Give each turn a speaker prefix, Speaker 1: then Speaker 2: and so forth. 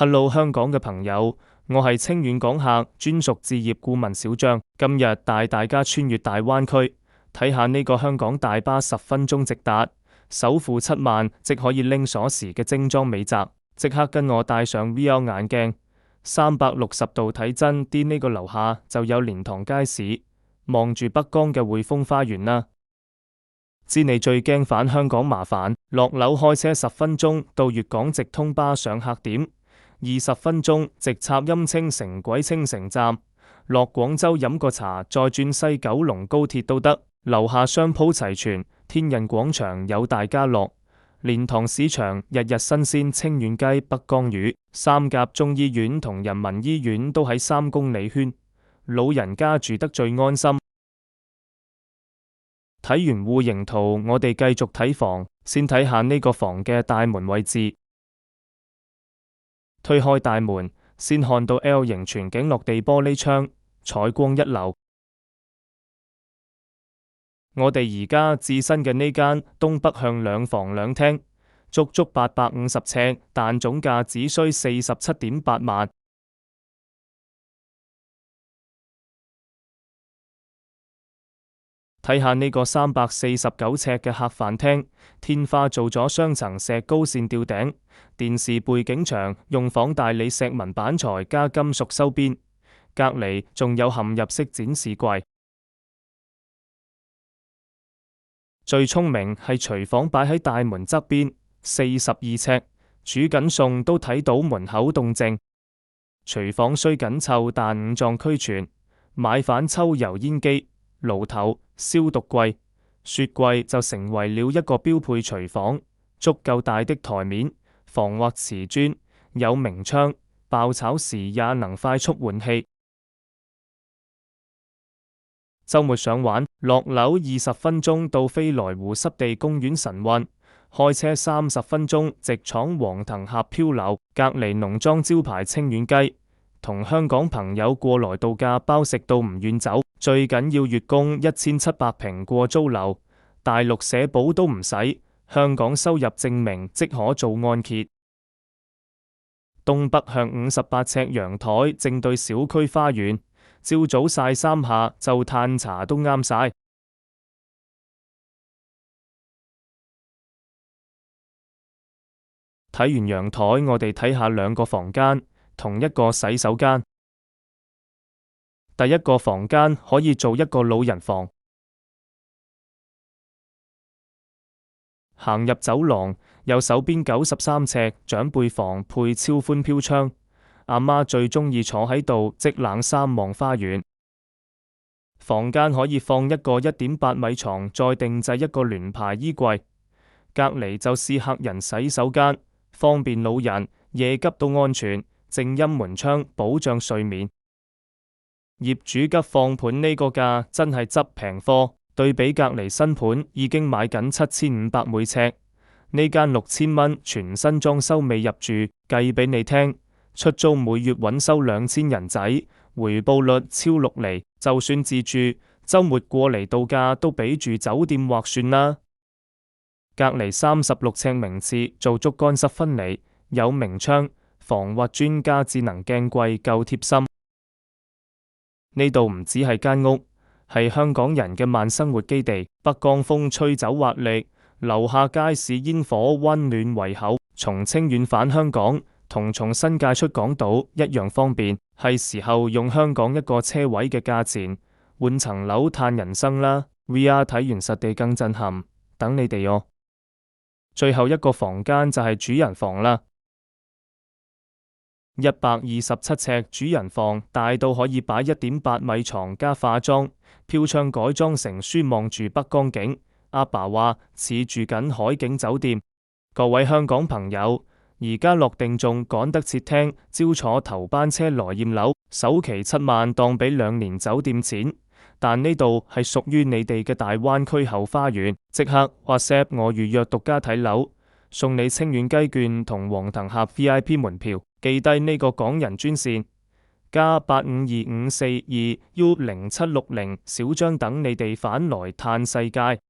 Speaker 1: Hello，香港嘅朋友，我係清遠港客專屬置業顧問小張，今日帶大家穿越大灣區，睇下呢個香港大巴10分鐘直達，首付7萬即可以拎鎖匙嘅精裝美宅，即刻跟我戴上 VR 眼鏡，360度睇真啲，呢個樓下就有蓮塘街市，望住北江嘅匯豐花園啦。知你最驚返香港麻煩，落樓開車10分鐘到粵港直通巴上客點。20分鐘直插陰清城軌青城站，落廣州飲個茶，再轉西九龍高鐵都得。樓下商鋪齊全，天人廣場有大家樂，蓮塘市場日日新鮮清遠雞、北江魚，三甲中醫院同人民醫院都喺3公里圈，老人家住得最安心。睇完戶型圖，我哋繼續睇房，先睇下呢個房嘅大門位置。推開大門，先看到 L 型全景落地玻璃窗，採光一流。我哋而家置身嘅呢間東北向2房2廳，足足850尺，但總價只需47.8萬。睇下呢個349尺嘅客飯廳，天花做咗雙層石膏線吊頂，電視背景牆用仿大理石紋板材加金屬收邊，隔籬仲有嵌入式展示櫃。最聰明係廚房擺喺大門側邊，42尺，煮緊餸都睇到門口動靜。廚房雖緊湊但5臟俱全，買反抽油煙機、爐頭、消毒櫃、雪櫃就成為了一個標配。廚房足夠大的台面，防滑瓷磚，有明窗，爆炒時也能快速換氣。周末想玩，落樓20分鐘到飛來湖濕地公園晨運，開車30分鐘直闖黃騰峽漂流，隔離農莊招牌清遠雞，同香港朋友過來度假包食到唔遠走。最緊要月供1700平過租樓，大陸社保都唔使，香港收入證明即可做按揭。東北向58尺陽台正對小區花園，朝早曬3下就嘆茶都啱晒。睇完陽台，我哋睇下2個房間，同一個洗手間。第一個房間可以做一個老人房，行入走廊，右手邊93尺長輩房配超寬飄窗，阿媽最鍾意坐喺度即冷3望花園。房間可以放一個1.8米床，再定製一個聯排衣櫃，隔籬就是客人洗手間，方便老人夜急都安全，靜音門窗保障睡眠。業主急放盤呢個價真係執平貨，對比隔籬新盤已經買緊7500每尺，呢間6000蚊全新裝修未入住，計俾你聽，出租每月穩收2000人仔，回報率超6厘，就算自住，周末過嚟度假都比住酒店劃算啦。隔籬36尺名廁做足乾濕分離，有明窗，防滑磚加智能鏡櫃夠貼心。呢度唔止係間屋，係香港人嘅慢生活基地。北江風吹走滑力，樓下街市煙火溫暖胃口。從清遠返香港，同從新界出港島一樣方便。係時候用香港一個車位嘅價錢換層樓嘆人生啦。VR 睇完實地更震撼，等你哋哦。最後一個房間就係主人房啦。127尺主人房，大到可以擺1.8米床加化妝，飄窗改裝成書望住北江景。阿爸話似住緊海景酒店。各位香港朋友，而家落定仲趕得切聽，朝坐頭班車來驗樓，首期7萬當俾2年酒店錢，但呢度係屬於你哋嘅大灣區後花園，即刻 WhatsApp 我預約獨家睇樓，送你清遠雞券同黃騰峽 VIP 門票。記低呢個港人專線+852542U0760，小張等你哋返來嘆世界。